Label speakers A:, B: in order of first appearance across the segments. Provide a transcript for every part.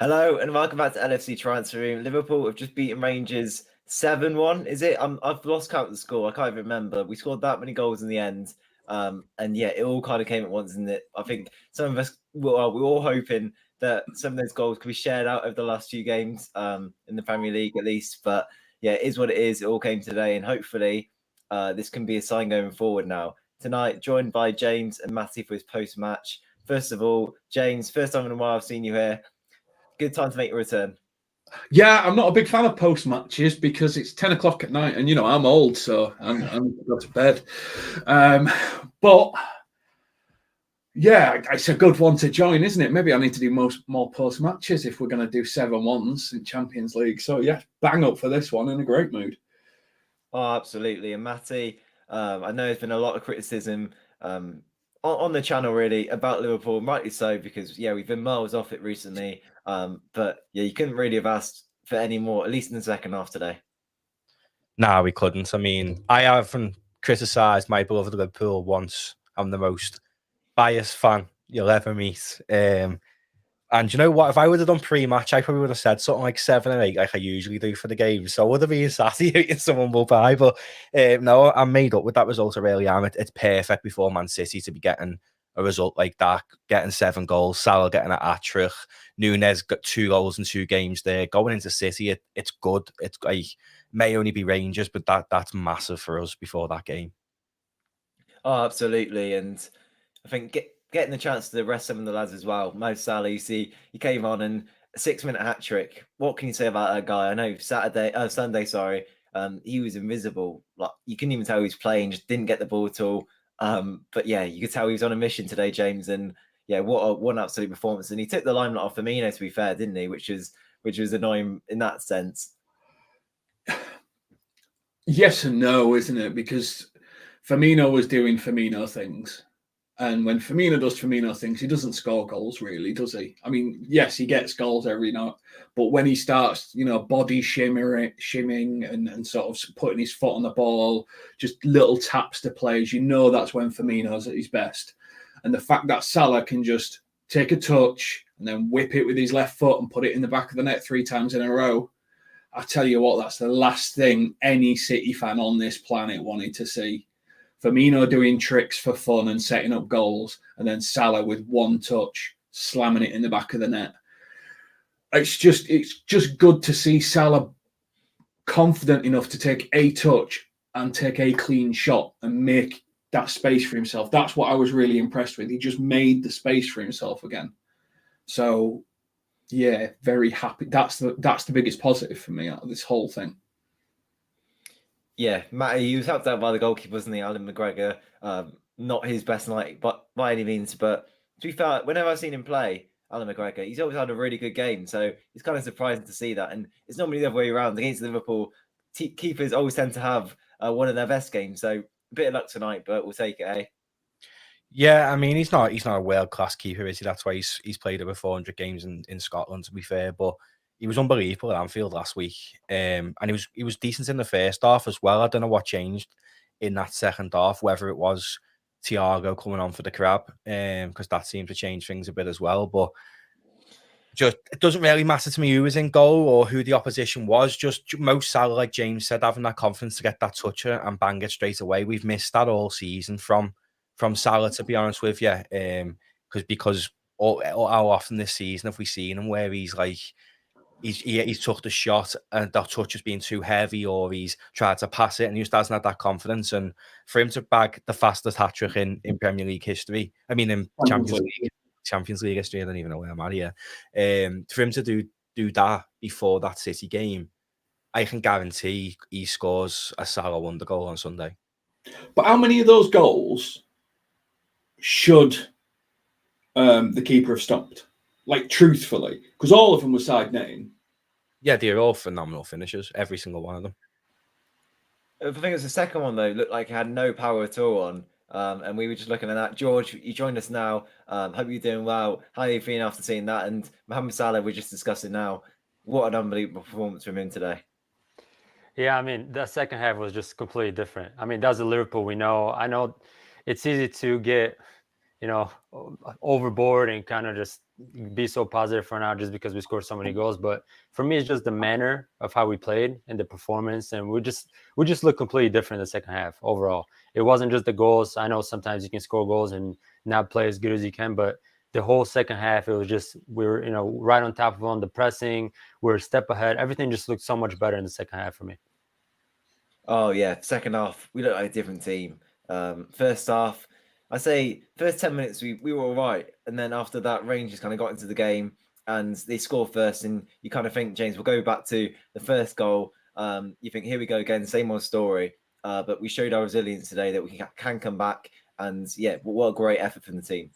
A: Hello and welcome back to LFC Transfer Room. Liverpool have just beaten Rangers 7-1. Is it? I've lost count of the score. I can't even remember. We scored that many goals in the end. And yeah, it all kind of came at once. And I think some of us we're all hoping that some of those goals could be shared out over the last few games in the Premier League at least. But yeah, it is what it is. It all came today. And hopefully this can be a sign going forward now. Tonight, joined by James and Matty for his post-match. First of all, James, first time in a while I've seen you here. Good time to make your return.
B: Yeah, I'm not a big fan of post matches because it's 10 o'clock at night, and I'm old, so I'm go to bed. But yeah, it's a good one to join, isn't it? Maybe I need to do more post matches if we're going to do 7-1s in Champions League. So yeah, bang up for this one, in a great mood.
A: Oh, absolutely. And Matty, I know there's been a lot of criticism on the channel really about Liverpool, rightly so, because yeah, we've been miles off it recently. But yeah, you couldn't really have asked for any more, at least in the second half today.
C: No, we couldn't. I mean, I haven't criticised my beloved Liverpool once. I'm the most biased fan you'll ever meet. And you know what? If I would have done pre-match, I probably would have said something like 7 or 8, like I usually do for the game. So I would have been sassy if someone will buy. But no, I'm made up with that result. I really am. It's perfect before Man City to be getting a result like that, getting 7 goals, Salah getting a hat-trick, Nunes got 2 goals in 2 games there. Going into City, it's good. It's like may only be Rangers, but that's massive for us before that game.
A: Oh, absolutely. And I think getting the chance to rest some of the lads as well. Mo Salah, you see, he came on and a 6-minute hat trick. What can you say about that guy? I know Sunday, sorry, he was invisible. Like you couldn't even tell he was playing, just didn't get the ball at all. But yeah, you could tell he was on a mission today, James. And yeah, what an absolute performance. And he took the limelight off Firmino, to be fair, didn't he? Which was annoying in that sense.
B: Yes and no, isn't it? Because Firmino was doing Firmino things. And when Firmino does Firmino things, he doesn't score goals, really, does he? I mean, yes, he gets goals every night. But when he starts, body shimming and sort of putting his foot on the ball, just little taps to players, that's when Firmino's at his best. And the fact that Salah can just take a touch and then whip it with his left foot and put it in the back of the net 3 times in a row, I tell you what, that's the last thing any City fan on this planet wanted to see. Firmino doing tricks for fun and setting up goals, and then Salah with 1 touch slamming it in the back of the net. It's just good to see Salah confident enough to take a touch and take a clean shot and make that space for himself. That's what I was really impressed with. He just made the space for himself again. So yeah, very happy. That's the biggest positive for me out of this whole thing.
A: Yeah, Matty, he was helped out by the goalkeeper, wasn't he? Alan McGregor. Not his best night, but by any means. But to be fair, whenever I've seen him play, Alan McGregor, he's always had a really good game. So it's kind of surprising to see that. And it's normally the other way around. Against Liverpool, keepers always tend to have one of their best games. So a bit of luck tonight, but we'll take it, eh?
C: Yeah, I mean, he's not a world-class keeper, is he? That's why he's played over 400 games in Scotland, to be fair. But he was unbelievable at Anfield last week. And he was decent in the first half as well. I don't know what changed in that second half, whether it was Thiago coming on for the crab, because that seemed to change things a bit as well. But just it doesn't really matter to me who was in goal or who the opposition was. Just Mo Salah, like James said, having that confidence to get that toucher and bang it straight away. We've missed that all season from Salah, to be honest with you, because how often this season have we seen him where he's like he's took the shot and that touch has been too heavy, or he's tried to pass it and he just doesn't have that confidence. And for him to bag the fastest hat-trick in Premier League history, I mean in Champions League history, I don't even know where I'm at here. For him to do that before that City game, I can guarantee he scores a Salah wonder goal on Sunday.
B: But how many of those goals should the keeper have stopped? Like, truthfully, because all of them were side netting.
C: Yeah, they're all phenomenal finishers, every single one of them.
A: I think it was the second one, though, looked like it had no power at all on. And we were just looking at that. George, you joined us now. Hope you're doing well. How are you feeling after seeing that? And Mohamed Salah, we're just discussing now. What an unbelievable performance from him today.
D: Yeah, I mean, the second half was just completely different. I mean, that's the Liverpool we know. I know it's easy to get, overboard and kind of just be so positive for now just because we scored so many goals. But for me, it's just the manner of how we played and the performance, and we just look completely different in the second half overall. It wasn't just the goals. I know sometimes you can score goals and not play as good as you can, but the whole second half, it was just we were right on top of them, the pressing, we're a step ahead. Everything just looked so much better in the second half for me.
A: Oh yeah, second half we looked like a different team. First half, I say first 10 minutes we were all right, and then after that, Rangers kind of got into the game and they score first, and you kind of think, James, we'll go back to the first goal. You think, here we go again, same old story. But we showed our resilience today that we can come back, and yeah, what a great effort from the team.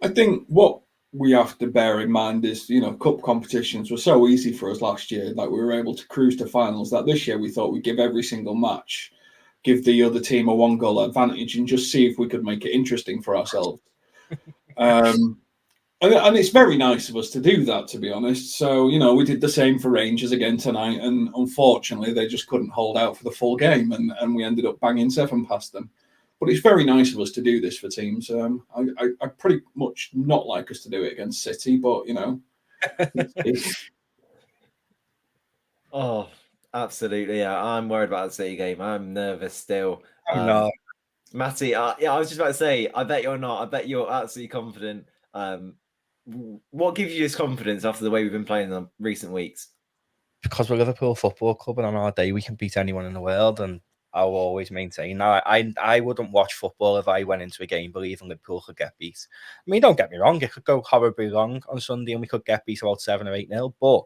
B: I think what we have to bear in mind is, cup competitions were so easy for us last year that we were able to cruise to finals, that this year we thought we'd give every single match, give the other team a 1-goal advantage and just see if we could make it interesting for ourselves. And it's very nice of us to do that, to be honest. So, we did the same for Rangers again tonight, and unfortunately they just couldn't hold out for the full game, and we ended up banging 7 past them. But it's very nice of us to do this for teams. I pretty much not like us to do it against City, but
A: Oh, absolutely. Yeah, I'm worried about the City game. I'm nervous still.
C: No.
A: Matty, yeah, I was just about to say, I bet you're not. I bet you're absolutely confident. What gives you this confidence after the way we've been playing in recent weeks?
C: Because we're Liverpool Football Club, and on our day we can beat anyone in the world, and I'll always maintain. Now, I wouldn't watch football if I went into a game believing Liverpool could get beat. I mean, don't get me wrong, it could go horribly wrong on Sunday and we could get beat about 7 or 8-0, but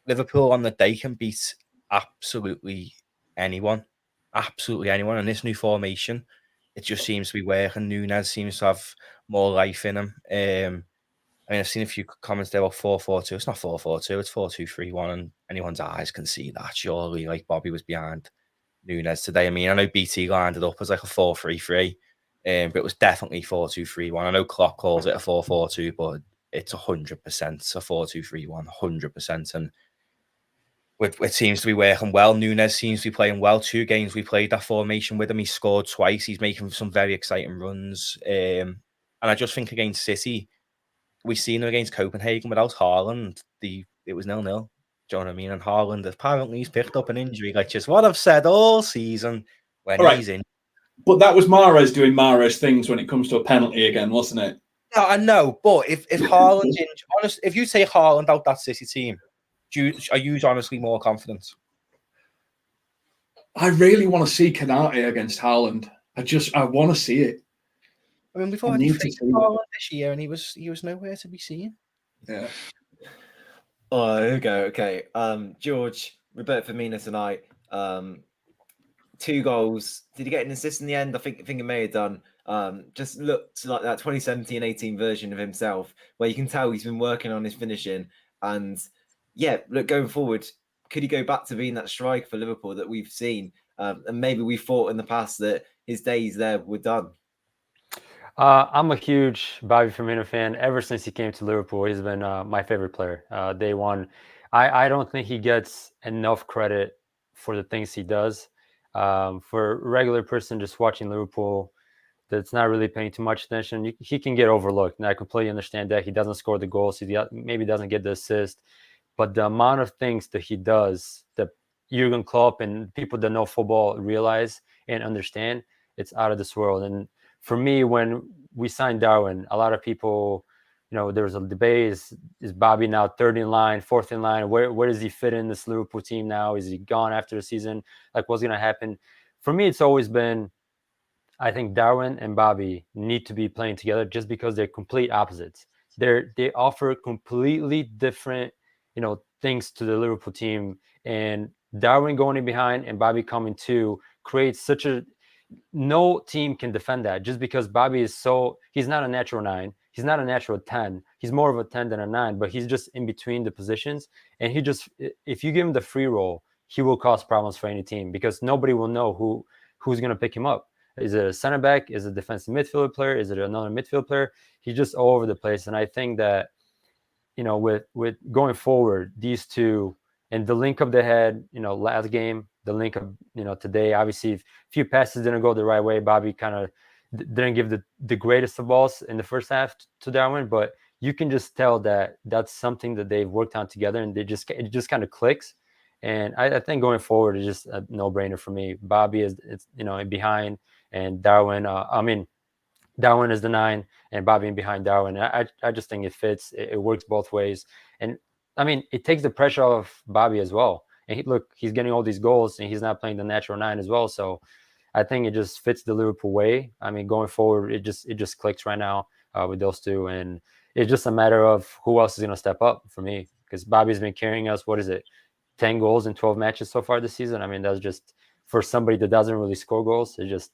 C: Liverpool on the day can beat absolutely anyone. Absolutely anyone. And this new formation, it just seems to be working. Núñez seems to have more life in him. I mean, I've seen a few comments there about 4-4-2. It's not 4-4-2, it's 4-2-3-1, and anyone's eyes can see that, surely. Like, Bobby was behind Núñez today. I mean, I know BT lined it up as like a 4-3-3, but it was definitely 4-2-3-1. I know Klopp calls it a 4-4-2, but it's 100% a 4-2-3-1, 100%. And it seems to be working well. Núñez seems to be playing well. 2 games we played that formation with him. He scored twice. He's making some very exciting runs. And I just think against City, we've seen him against Copenhagen without Haaland. It was 0-0. Do you know what I mean? And Haaland, apparently he's picked up an injury, like just what I've said all season when he's in.
B: But that was Mahrez doing Mahrez things when it comes to a penalty again, wasn't it?
C: No, I know, but if Haaland's injured, if you take Haaland out that City team, are you honestly more confident?
B: I really want to see Canate against Haaland. I want to see it.
C: I mean, we've already faced Haaland this year, and he was nowhere to be seen.
B: Yeah.
A: Oh, here we go. Okay. George, Roberto Firmino tonight. 2 goals. Did he get an assist in the end? I think he may have done. Just looked like that 2017-18 version of himself, where you can tell he's been working on his finishing. And yeah, look, going forward, could he go back to being that striker for Liverpool that we've seen? And maybe we thought in the past that his days there were done.
D: I'm a huge Bobby Firmino fan. Ever since he came to Liverpool, he's been my favorite player. Day one. I don't think he gets enough credit for the things he does. For a regular person just watching Liverpool that's not really paying too much attention, he can get overlooked. And I completely understand that. He doesn't score the goals. He maybe doesn't get the assist. But the amount of things that he does that Jurgen Klopp and people that know football realize and understand, it's out of this world. And for me, when we signed Darwin, a lot of people, there was a debate: is Bobby now 3rd in line, 4th in line? Where does he fit in this Liverpool team now? Is he gone after the season? Like, what's going to happen? For me, it's always been, I think Darwin and Bobby need to be playing together just because they're complete opposites. They offer completely different, things to the Liverpool team. And Darwin going in behind and Bobby coming to creates such a, no team can defend that, just because Bobby he's not a natural 9. He's not a natural 10. He's more of a 10 than a 9, but he's just in between the positions. And if you give him the free roll, he will cause problems for any team because nobody will know who's going to pick him up. Is it a center back? Is it a defensive midfield player? Is it another midfield player? He's just all over the place. And I think that, with going forward, these two and the link up they had, last game, the link up, today, obviously, a few passes didn't go the right way. Bobby kind of didn't give the greatest of balls in the first half to Darwin, but you can just tell that that's something that they've worked on together, and it just kind of clicks. And I think going forward is just a no-brainer for me. Bobby is, it's, behind, and Darwin. Darwin is the 9, and Bobby in behind Darwin. I just think it fits. It works both ways, and I mean, it takes the pressure off Bobby as well. And he's getting all these goals, and he's not playing the natural 9 as well. So I think it just fits the Liverpool way. I mean, going forward, it just clicks right now with those two, and it's just a matter of who else is going to step up for me, because Bobby's been carrying us. What is it, 10 goals in 12 matches so far this season? I mean, that's just, for somebody that doesn't really score goals, it's just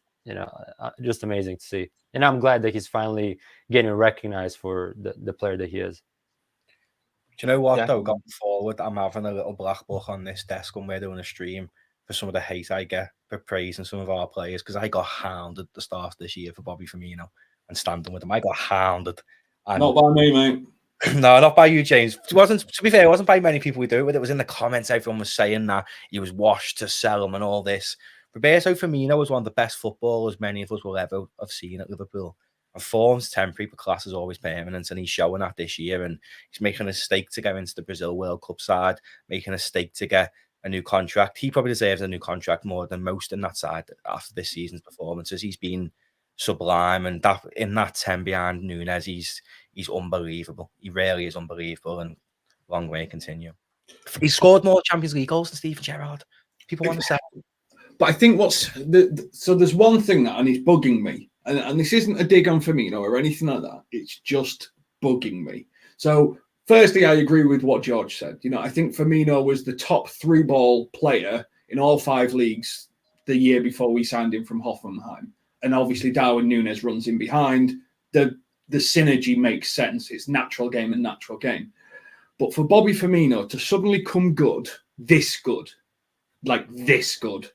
D: just amazing to see. And I'm glad that he's finally getting recognized for the player that he is.
C: Do you know what, though?
A: Definitely.
C: Going forward, I'm having a little black book on this desk when we're doing a stream for some of the hate I get for praising some of our players, because I got hounded at the start of this year for Bobby Firmino and standing with him. I got hounded. And
B: Not by me, mate.
C: no, not by you, James. It wasn't, to be fair, it wasn't by many people we do it with. It was in the comments. Everyone was saying that he was washed to sell him and all this. Roberto Firmino was one of the best footballers many of us will ever have seen at Liverpool. And form's temporary, but class is always permanent, and he's showing that this year. And he's making a stake to go into the Brazil World Cup side, making a stake to get a new contract. He probably deserves a new contract more than most in that side after this season's performances. He's been sublime, and that in that 10 behind Nunes, he's unbelievable. He really is unbelievable, and long way to continue. He scored more Champions League goals than Steven Gerrard. People want to say.
B: But I think so there's one thing that, and it's bugging me, and this isn't a dig on Firmino or anything like that. It's just bugging me. So firstly, I agree with what George said. I think Firmino was the top 3-ball player in all 5 leagues the year before we signed him from Hoffenheim. And obviously Darwin Nunes runs in behind. The synergy makes sense. It's natural game and natural game. But for Bobby Firmino to suddenly come good, like this good,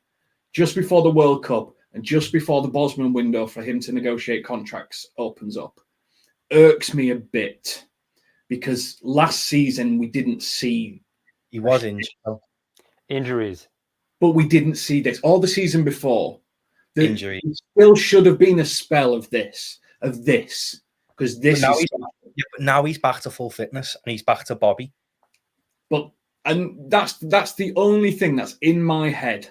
B: just before the World Cup and just before the Bosman window for him to negotiate contracts opens up, irks me a bit, because last season we didn't see.
C: He was injured.
D: Injuries.
B: But we didn't see this. All the season before.
C: Injury.
B: It still should have been a spell of this. Because this
C: now
B: is...
C: but now he's back to full fitness, and he's back to Bobby.
B: And that's the only thing that's in my head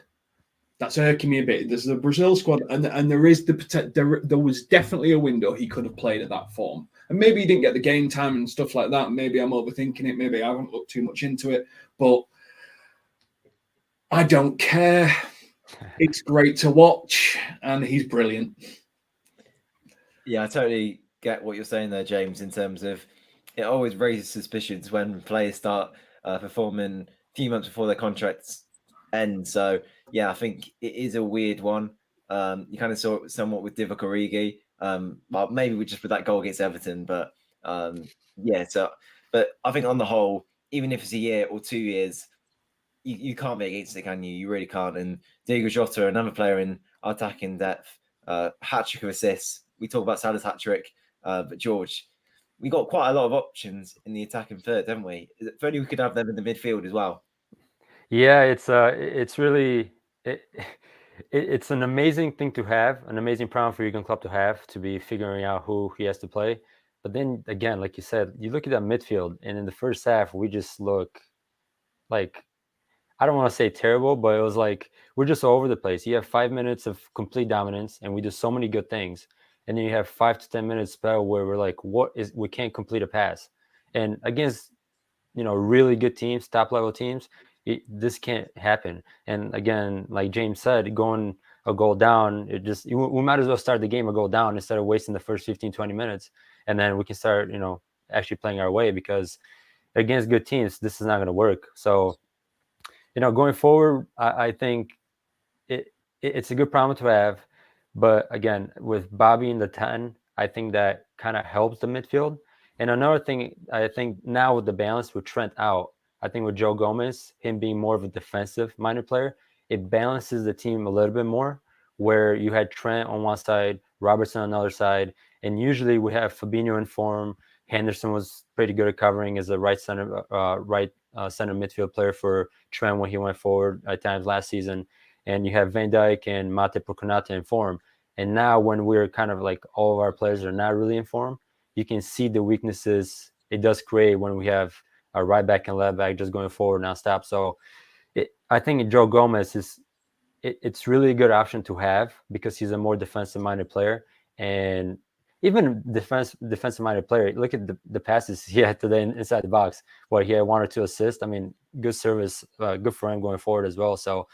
B: that's irking me a bit. There's the Brazil squad, and there is there was definitely a window he could have played at that form. And maybe he didn't get the game time and stuff like that. Maybe I'm overthinking it. Maybe I haven't looked too much into it. But I don't care. It's great to watch, and he's brilliant.
A: Yeah, I totally get what you're saying there, James, in terms of it always raises suspicions when players start performing a few months before their contracts end. So, yeah, I think it is a weird one. You kind of saw it somewhat with Divock Origi. Well, maybe just with that goal against Everton. But, yeah, but I think on the whole, even if it's a year or 2 years, you can't be against it, can you? You really can't. And Diego Jota, another player in our attacking depth, hat-trick of assists. We talk about Salah's hat-trick, but George, we got quite a lot of options in the attacking third, haven't we? If only we could have them in the midfield as well.
D: Yeah, it's really it's an amazing thing to have, an amazing problem for Jurgen Klopp to have, to be figuring out who he has to play. But then again, like you said, you look at that midfield, and in the first half, we just look like, I don't want to say terrible, but it was like we're just all over the place. You have 5 minutes of complete dominance, and we do so many good things. And then you have 5 to 10 minutes spell where we're like, we can't complete a pass. And against, really good teams, top level teams, this can't happen. And again, like James said, going a goal down, we might as well start the game a goal down instead of wasting the first 15, 20 minutes. And then we can start, actually playing our way, because against good teams, this is not going to work. So, going forward, I think it's a good problem to have. But again, with Bobby in the 10, I think that kind of helps the midfield. And another thing, I think now with the balance with Trent out, I think with Joe Gomez, him being more of a defensive-minded player, it balances the team a little bit more, where you had Trent on one side, Robertson on the other side, and usually we have Fabinho in form. Henderson was pretty good at covering as a right center midfield player for Trent when he went forward at times last season. And you have Van Dijk and Matip or Konate in form. And now when we're kind of like all of our players are not really in form, you can see the weaknesses it does create when we have a right back and left back just going forward nonstop. So I think Joe Gomez it's really a good option to have because he's a more defensive-minded player, and even defensive-minded player. Look at the passes he had today inside the box. What he had 1 or 2 assists. I mean, good service, good for him going forward as well. So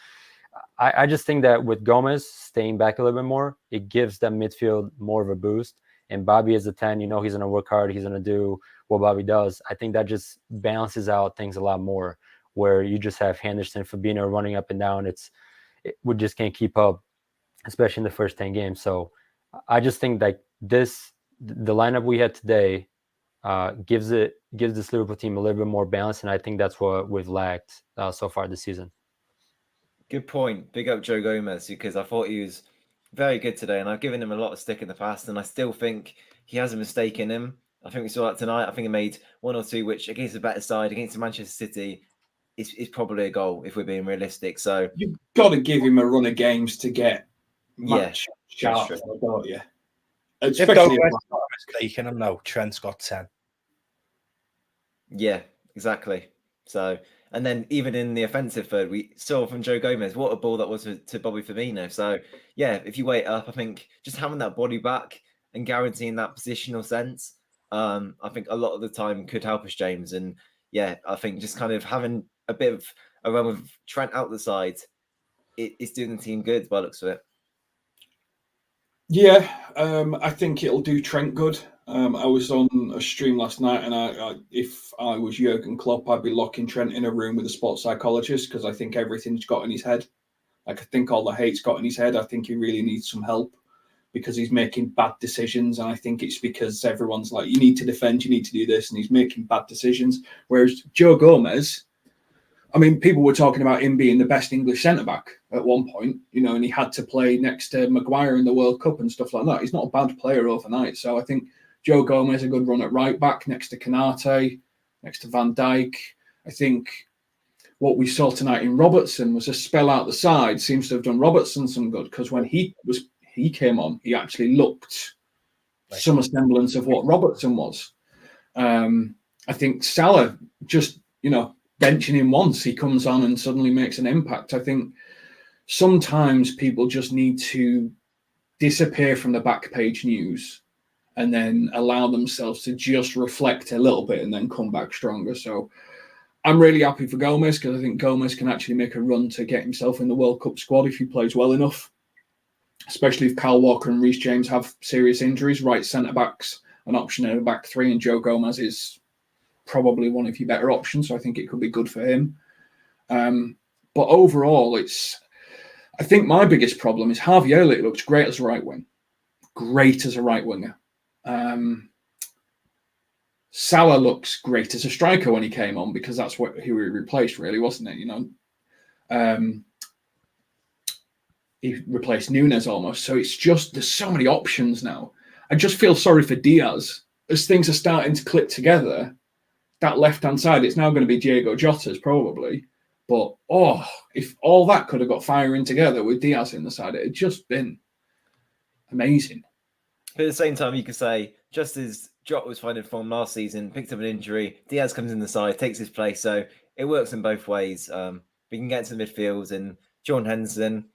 D: I just think that with Gomez staying back a little bit more, it gives that midfield more of a boost. And Bobby as a 10, he's going to work hard. He's going to do what Bobby does. I think that just balances out things a lot more, where you just have Henderson, Firmino running up and down. We just can't keep up, especially in the first 10 games. So I just think that the lineup we had today gives this Liverpool team a little bit more balance, and I think that's what we've lacked so far this season.
A: Good point. Big up Joe Gomez, because I thought he was very good today, and I've given him a lot of stick in the past, and I still think he has a mistake in him. I think we saw that tonight. I think he made 1 or 2, which against a better side, against the Manchester City, is probably a goal if we're being realistic. So
B: you've got to give him a run of games to get match sharp, don't you? Especially if
C: mistaken him now. Trent's got 10.
A: Yeah, exactly. So, and then even in the offensive third, we saw from Joe Gomez what a ball that was to Bobby Firmino. So, yeah, if you wait up, I think just having that body back and guaranteeing that positional sense, I think a lot of the time could help us, James. And yeah, I think just kind of having a bit of a run with Trent out the side, it's doing the team good by the looks of it.
B: Yeah, I think it'll do Trent good. I was on a stream last night, and if I was Jurgen Klopp, I'd be locking Trent in a room with a sports psychologist, because I think everything's got in his head. Like, I think all the hate's got in his head. I think he really needs some help because he's making bad decisions, and I think it's because everyone's like, you need to defend, you need to do this, and he's making bad decisions. Whereas Joe Gomez, I mean, people were talking about him being the best English centre-back at one point, and he had to play next to Maguire in the World Cup and stuff like that. He's not a bad player overnight. So I think Joe Gomez a good run at right-back next to Canate, next to Van Dijk. I think what we saw tonight in Robertson was a spell out the side. Seems to have done Robertson some good, because when he came on, he actually looked some semblance of what Robertson was. I think Salah just, benching him once, he comes on and suddenly makes an impact. I think sometimes people just need to disappear from the back page news and then allow themselves to just reflect a little bit and then come back stronger. So I'm really happy for Gomez, because I think Gomez can actually make a run to get himself in the World Cup squad if he plays well enough, especially if Kyle Walker and Reece James have serious injuries. Right centre-backs an option in a back three, and Joe Gomez is probably one of your better options, so I think it could be good for him. But overall, I think my biggest problem is Harvey Elliott looks great as a right wing. Great as a right winger. Salah looks great as a striker when he came on, because that's who he replaced, really, wasn't it? He replaced Núñez almost. So it's just, there's so many options now. I just feel sorry for Diaz. As things are starting to click together, that left-hand side, it's now going to be Diego Jota's probably. But, if all that could have got firing together with Diaz in the side, it had just been amazing.
A: But at the same time, you could say, just as Jota was finding form last season, picked up an injury, Diaz comes in the side, takes his place. So it works in both ways. We can get to the midfield, and Jordan Henderson,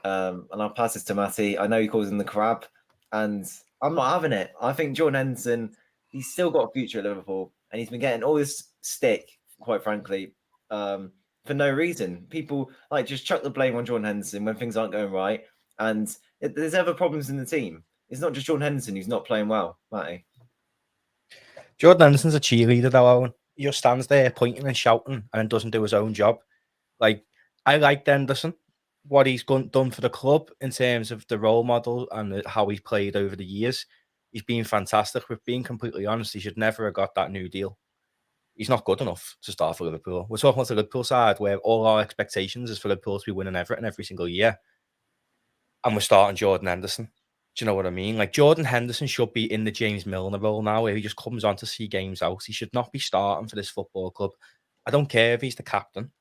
A: and I'll pass this to Matty. I know he calls him the crab, and I'm not having it. I think Jordan Henderson, he's still got a future at Liverpool, and he's been getting all this stick, quite frankly, for no reason. People just chuck the blame on Jordan Henderson when things aren't going right, and there's ever problems in the team. It's not just Jordan Henderson who's not playing well, Matty.
C: Jordan Henderson's a cheerleader, though, Owen. He just stands there pointing and shouting and doesn't do his own job. I liked Henderson, what he's done for the club in terms of the role model and how he's played over the years. He's been fantastic. With being completely honest, he should never have got that new deal. He's not good enough to start for Liverpool. We're talking about the Liverpool side, where all our expectations is for Liverpool to be winning everything every single year. And we're starting Jordan Henderson. Do you know what I mean? Jordan Henderson should be in the James Milner role now, where he just comes on to see games out. He should not be starting for this football club. I don't care if he's the captain,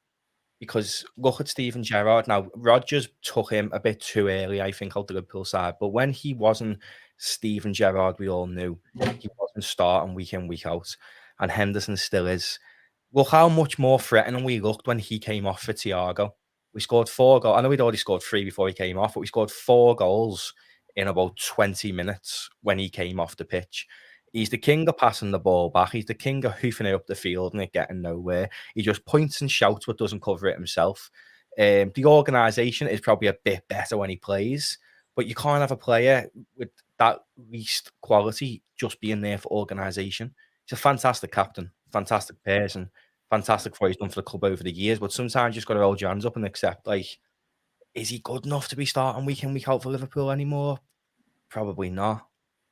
C: because look at Steven Gerrard. Now, Rodgers took him a bit too early, I think, out the Liverpool side. But when he wasn't Steven Gerrard, we all knew he wasn't starting week in, week out. and Henderson still is. Look how much more threatening we looked when he came off for Thiago. We scored 4 goals. I know we'd already scored 3 before he came off, but we scored 4 goals in about 20 minutes when he came off the pitch. He's the king of passing the ball back. He's the king of hoofing it up the field and it getting nowhere. He just points and shouts but doesn't cover it himself. The organisation is probably a bit better when he plays, but you can't have a player with that least quality just being there for organisation. He's a fantastic captain, fantastic person, fantastic for what he's done for the club over the years, but sometimes you just got to hold your hands up and accept, like, is he good enough to be starting week in, week out for Liverpool anymore? Probably not.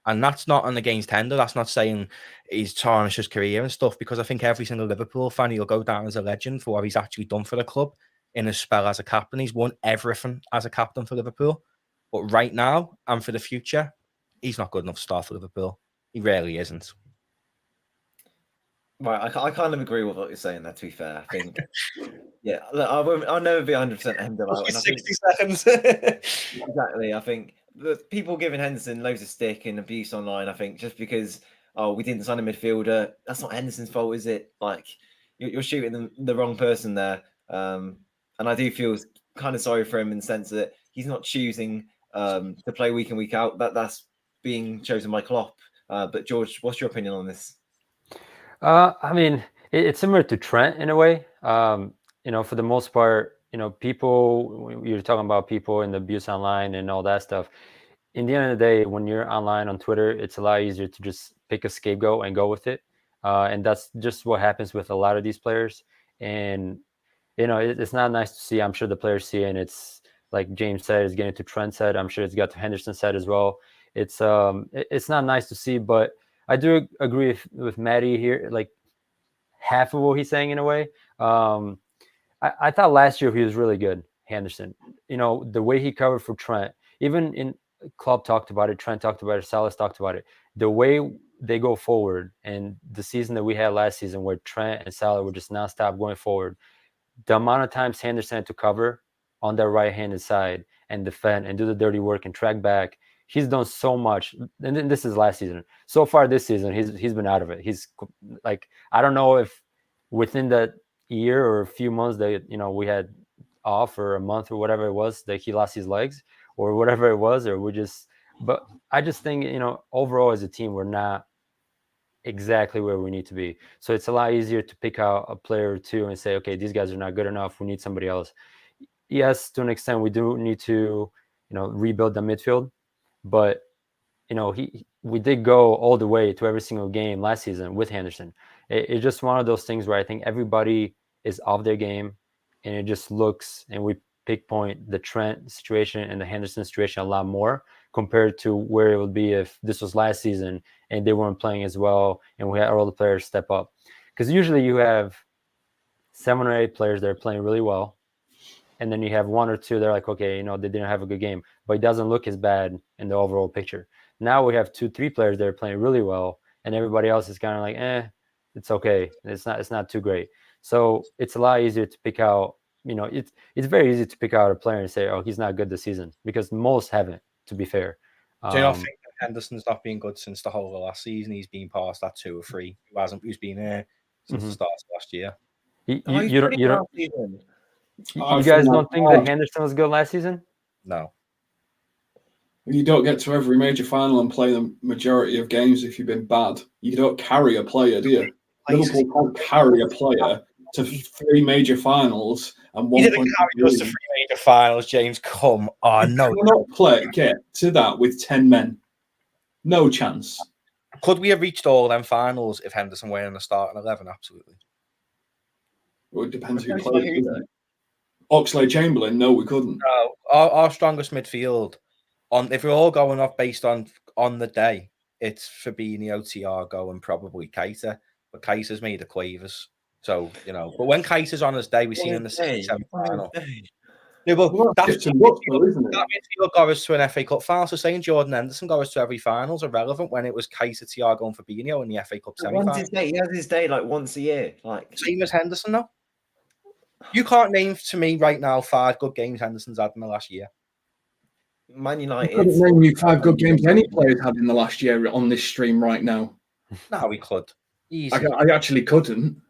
C: And that's not an against Hendo. That's not saying he's tarnished his career and stuff, because I think every single Liverpool fan, he'll go down as a legend for what he's actually done for the club in his spell as a captain. He's won everything as a captain for Liverpool. But right now and for the future, he's not good enough to start for Liverpool. He really isn't.
A: Right, I kind of agree with what you're saying there, to be fair. I think, yeah, look, I'll never be 100% Hendo out. And I think,
C: 60 seconds.
A: exactly. I think the people giving Henderson loads of stick and abuse online, I think just because, we didn't sign a midfielder, that's not Henderson's fault, is it? Like, you're shooting the wrong person there. And I do feel kind of sorry for him in the sense that he's not choosing to play week in, week out. That's being chosen by Klopp. But George, what's your opinion on this?
D: I mean, it's similar to Trent in a way. For the most part, people, you're talking about people and the abuse online and all that stuff. In the end of the day, when you're online on Twitter, it's a lot easier to just pick a scapegoat and go with it. And that's just what happens with a lot of these players. And, it's not nice to see. I'm sure the players see it, and it's like James said, it's getting to Trent said. I'm sure it's got to Henderson said as well. It's not nice to see, but I do agree with Matty here, like half of what he's saying in a way. I thought last year he was really good, Henderson. The way he covered for Trent, even in Klopp talked about it, Trent talked about it, Salas talked about it. The way they go forward, and the season that we had last season where Trent and Salah were just nonstop going forward, the amount of times Henderson had to cover on that right-handed side and defend and do the dirty work and track back, he's done so much. And then this is last season. So far this season, he's been out of it. He's like, I don't know if within that year or a few months that we had off, or a month or whatever it was, that he lost his legs or whatever it was, or but I just think overall as a team we're not exactly where we need to be. So it's a lot easier to pick out a player or two and say, okay, these guys are not good enough, we need somebody else. Yes, to an extent we do need to rebuild the midfield, but we did go all the way to every single game last season with Henderson. It's just one of those things where I think everybody is off their game, and it just looks, and we pinpoint the Trent situation and the Henderson situation a lot more compared to where it would be if this was last season and they weren't playing as well and we had all the players step up. Because usually you have 7 or 8 players that are playing really well, and then you have 1 or 2 that are like, okay, they didn't have a good game, but it doesn't look as bad in the overall picture. Now we have 2, 3 players that are playing really well, and everybody else is kind of like, it's okay. It's not too great. So it's a lot easier to pick out, it's very easy to pick out a player and say, oh, he's not good this season, because most haven't, to be fair.
C: Do you not think that Henderson's not been good since the whole of last season? He's been past that 2 or 3. Who's been there since the start of last year?
D: You guys don't think that Henderson was good last season?
C: No.
B: You don't get to every major final and play the majority of games if you've been bad. You don't carry a player, do you? Liverpool can't carry a player to 3 major finals and 1 point. He didn't carry us to 3
C: major finals, James. Come on, no.
B: You cannot get to that with 10 men. No chance.
C: Could we have reached all them finals if Henderson were in the starting 11? Absolutely.
B: Well, it depends who plays. Oxlade-Chamberlain, no, we couldn't.
C: No, our strongest midfield, if we're all going off based on the day, it's Firmino, Thiago, and probably Keita. But Keita's made of quavers. So, but when Keita's on his day, we see him in the semi-final. Yeah, but that midfield got us to an FA Cup final. So saying Jordan Henderson got us to every final is irrelevant when it was Keita, Thiago, and Firmino in the FA Cup semi-final.
A: He has his day like once a year.
C: Same as Henderson, though. You can't name to me right now 5 good games Henderson's had in the last year.
A: Man United.
B: I couldn't name you 5 good games any players had in the last year on this stream right now.
C: No, we could. Easy.
B: I actually couldn't.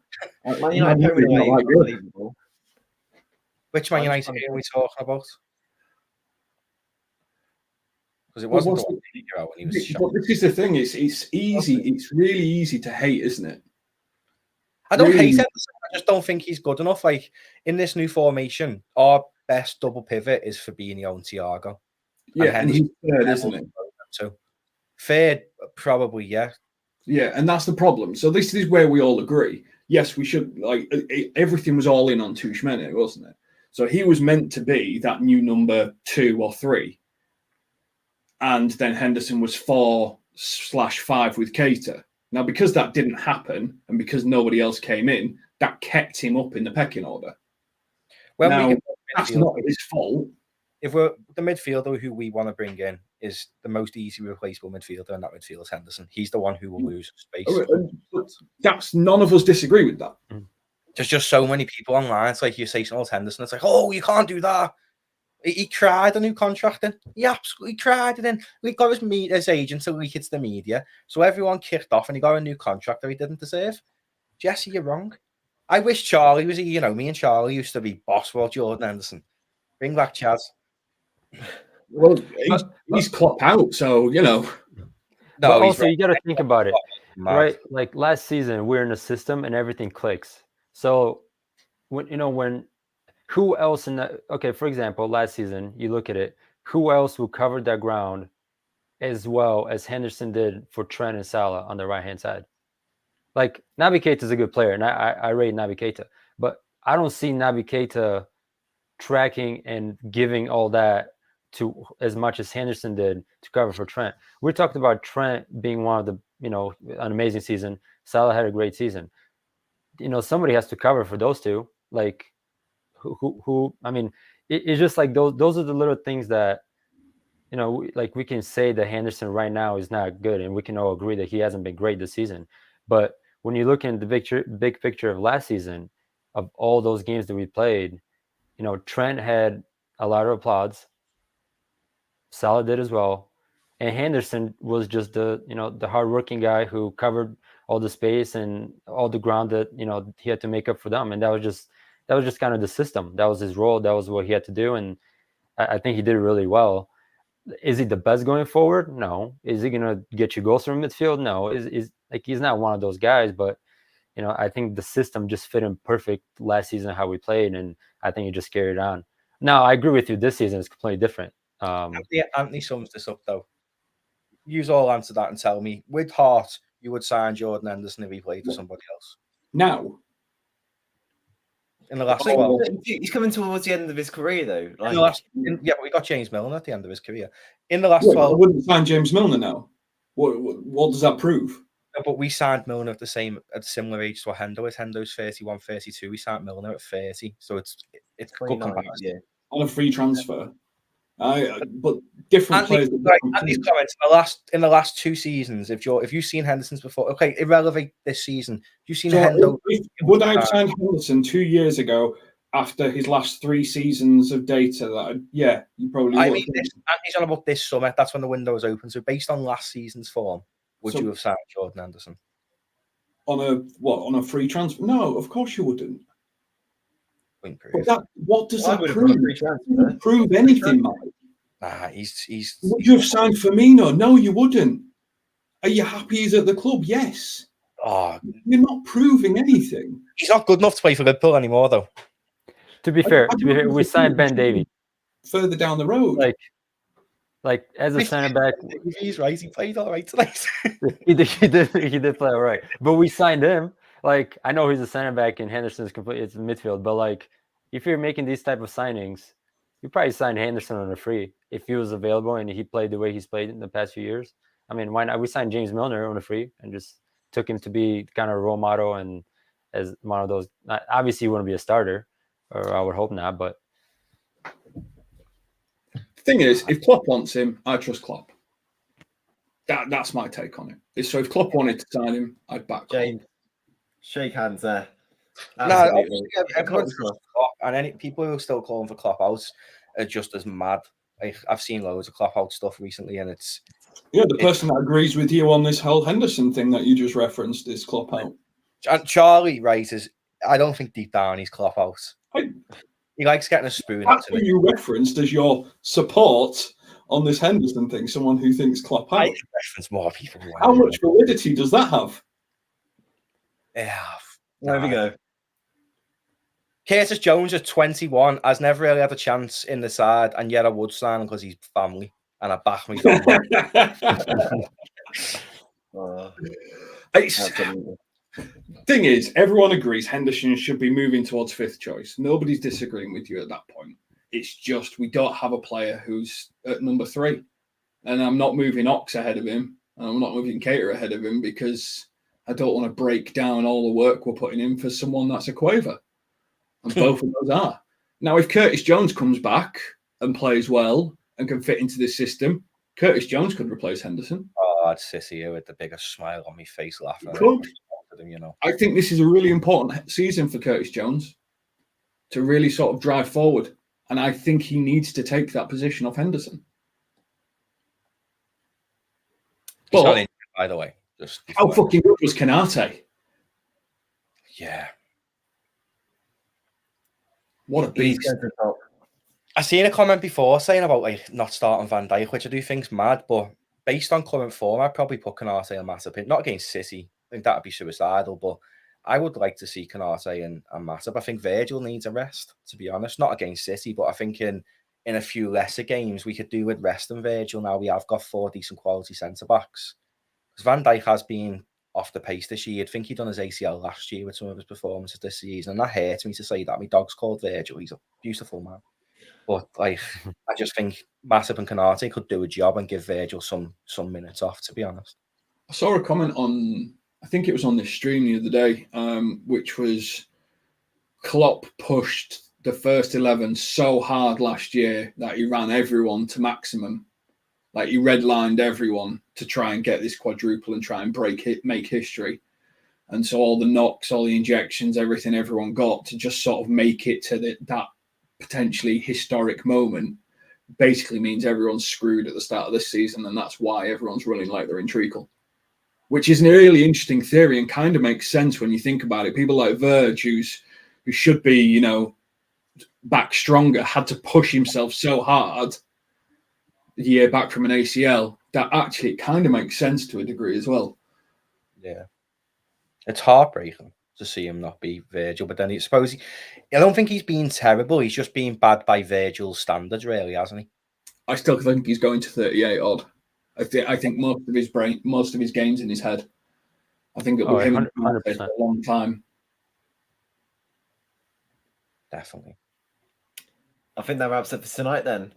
A: Man United home and away is unbelievable.
C: Which Man United are we talking about? Because it wasn't the one when he was shot.
B: But this is the thing. It's easy. It's really easy to hate, isn't it?
C: I don't hate it. I just don't think he's good enough. Like in this new formation, our best double pivot is Fabinho and Thiago.
B: Yeah, and he's third, isn't it?
C: So third, probably, yeah.
B: Yeah, and that's the problem. So this is where we all agree. Yes, we should, like, everything was all in on Tuchman, wasn't it? So he was meant to be that new number 2 or 3. And then Henderson was 4/5 with Keita. Now, because that didn't happen and because nobody else came in, that kept him up in the pecking order. Now, that's not his fault.
C: If we're the midfielder who we want to bring in is the most easy replaceable midfielder, and that midfielder is Henderson. He's the one who will lose space.
B: That's none of us disagree with that.
C: There's just so many people online. It's like you say someone's Henderson. It's like, oh, you can't do that. He cried a new contract in. He absolutely cried it in. We got his agent to leak it to the media. So everyone kicked off and he got a new contract that he didn't deserve. Jesse, you're wrong. I wish Charlie was, me and Charlie used to be boss world Jordan Henderson. Bring back Chaz.
B: Well, he's Klopp out, so,
D: No, but also, you got to think about it, right? Like last season, we're in a system and everything clicks. So, who else in that? Okay, for example, last season, you look at it. Who else who covered that ground as well as Henderson did for Trent and Salah on the right-hand side? Like, Naby Keita is a good player, and I rate Naby Keita. But I don't see Naby Keita tracking and giving all that to as much as Henderson did to cover for Trent. We're talking about Trent being one of the, an amazing season. Salah had a great season. Somebody has to cover for those two. Like, who I mean, it's just like those are the little things that, like we can say that Henderson right now is not good, and we can all agree that he hasn't been great this season. But when you look in the big picture of last season, of all those games that we played, Trent had a lot of applause. Salah did as well. And Henderson was just the hardworking guy who covered all the space and all the ground that, he had to make up for them. And that was just kind of the system. That was his role. That was what he had to do. And I think he did really well. Is he the best going forward? No. Is he going to get you goals from midfield? No. He's not one of those guys, but I think the system just fit him perfect last season, how we played, and I think he just carried on. Now, I agree with you. This season is completely different.
C: Anthony sums this up, though. You all answer that and tell me, with heart, you would sign Jordan Henderson if he played for somebody else.
B: Now,
C: in the last 12,
A: he's coming towards the end of his career, though. Like,
C: but we got James Milner at the end of his career. In the last 12,
B: I wouldn't sign James Milner now. What does that prove?
C: But we signed Milner at a similar age to what Hendo is. Hendo's 31, 32. We signed Milner at 30, so it's good comparison.
B: On a free transfer. But different players.
C: Andy's comments in the last 2 seasons. If you've seen Henderson's before, okay, irrelevant this season. You've seen Hendo.
B: Would I have signed Henderson 2 years ago after his last 3 seasons of data? You probably.
C: I mean, Andy's on about this summer. That's when the window is open. So based on last season's form, would you have signed Jordan Henderson
B: on a free transfer? No, of course you wouldn't.
C: But
B: what does that prove? Doesn't prove anything, Mike.
C: Nah, he's.
B: Would you have signed Firmino? No, you wouldn't. Are you happy he's at the club? Yes.
C: Oh,
B: you're not proving anything.
C: He's not good enough to play for Liverpool anymore, though.
D: To be fair, we signed Ben Davies
B: further down the road.
D: Like as a center back,
C: he's right. He played all right tonight.
D: he did play all right. But we signed him. Like, I know he's a center back and Henderson's it's midfield, but like, if you're making these type of signings, you probably sign Henderson on a free if he was available and he played the way he's played in the past few years. I mean, why not? We signed James Milner on a free and just took him to be kind of a role model and as one of those. Obviously, he wouldn't be a starter, or I would hope not. But
B: the thing is, if Klopp wants him, I trust Klopp. That's my take on it. So if Klopp wanted to sign him, I'd back Klopp.
A: Shake hands there.
C: No, everyone's Klopp, and any people who are still calling for Klopp out are just as mad. I've seen loads of Klopp out stuff recently, and it's
B: Yeah, the person that agrees with you on this whole Henderson thing that you just referenced is Klopp out.
C: And Charlie, right, I don't think deep down he's Klopp out. He likes getting a spoon.
B: That's what you referenced as your support on this Henderson thing, someone who thinks Klopp out.
C: I can reference more people.
B: How much validity does that have?
C: Yeah.
A: There we go.
C: Curtis Jones at 21 has never really had a chance in the side, and yet I would sign him because he's family and I back me.
B: Thing is, everyone agrees Henderson should be moving towards 5th choice. Nobody's disagreeing with you at that point. It's just we don't have a player who's at number 3. And I'm not moving Ox ahead of him. And I'm not moving Cater ahead of him because I don't want to break down all the work we're putting in for someone that's a quaver. And both of those are. Now, if Curtis Jones comes back and plays well and can fit into this system, Curtis Jones could replace Henderson.
C: Oh, I'd sissy you with the biggest smile on my face laughing.
B: Could.
C: Him, you know.
B: I think this is a really important season for Curtis Jones to really sort of drive forward. And I think he needs to take that position off Henderson.
C: He's not injured, by the way.
B: How fucking good was Canate?
C: Yeah.
B: What a beast.
C: I seen a comment before saying about like not starting Van Dijk, which I do think's mad, but based on current form, I'd probably put Canate and Matip in. Not against City. I think that'd be suicidal, but I would like to see Canate and Matip. I think Virgil needs a rest, to be honest. Not against City, but I think in a few lesser games we could do with resting Virgil. Now we have got 4 decent quality centre-backs. Because Van Dijk has been off the pace this year. You'd think he'd done his ACL last year with some of his performances this season. And that hurts me to say that. My dog's called Virgil. He's a beautiful man. But like, I just think Matip and Canate could do a job and give Virgil some minutes off, to be honest.
B: I saw a comment on, I think it was on this stream the other day, which was Klopp pushed the first 11 so hard last year that he ran everyone to maximum. Like he redlined everyone to try and get this quadruple and try and make history. And so all the knocks, all the injections, everything everyone got to just sort of make it to that potentially historic moment basically means everyone's screwed at the start of this season. And that's why everyone's running like they're in treacle, which is a really interesting theory and kind of makes sense when you think about it. People like Verge, who should be, you know, back stronger, had to push himself so hard the year back from an ACL that actually it kind of makes sense to a degree as well.
C: Yeah. It's heartbreaking to see him not be Virgil, but then I don't think he's been terrible. He's just been bad by Virgil's standards, really, hasn't he?
B: I still think he's going to 38 odd. I think most of his games in his head. I think it'll be him 100%. For a long time.
C: Definitely.
A: I think that wraps up for tonight then.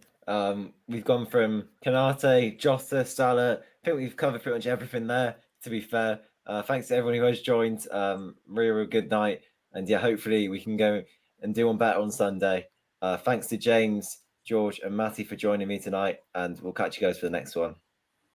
A: We've gone from Canate, Jota, Salah. I think we've covered pretty much everything there, to be fair. Thanks to everyone who has joined. Real good night. And yeah, hopefully we can go and do one better on Sunday. Thanks to James, George and Matty for joining me tonight. And we'll catch you guys for the next one.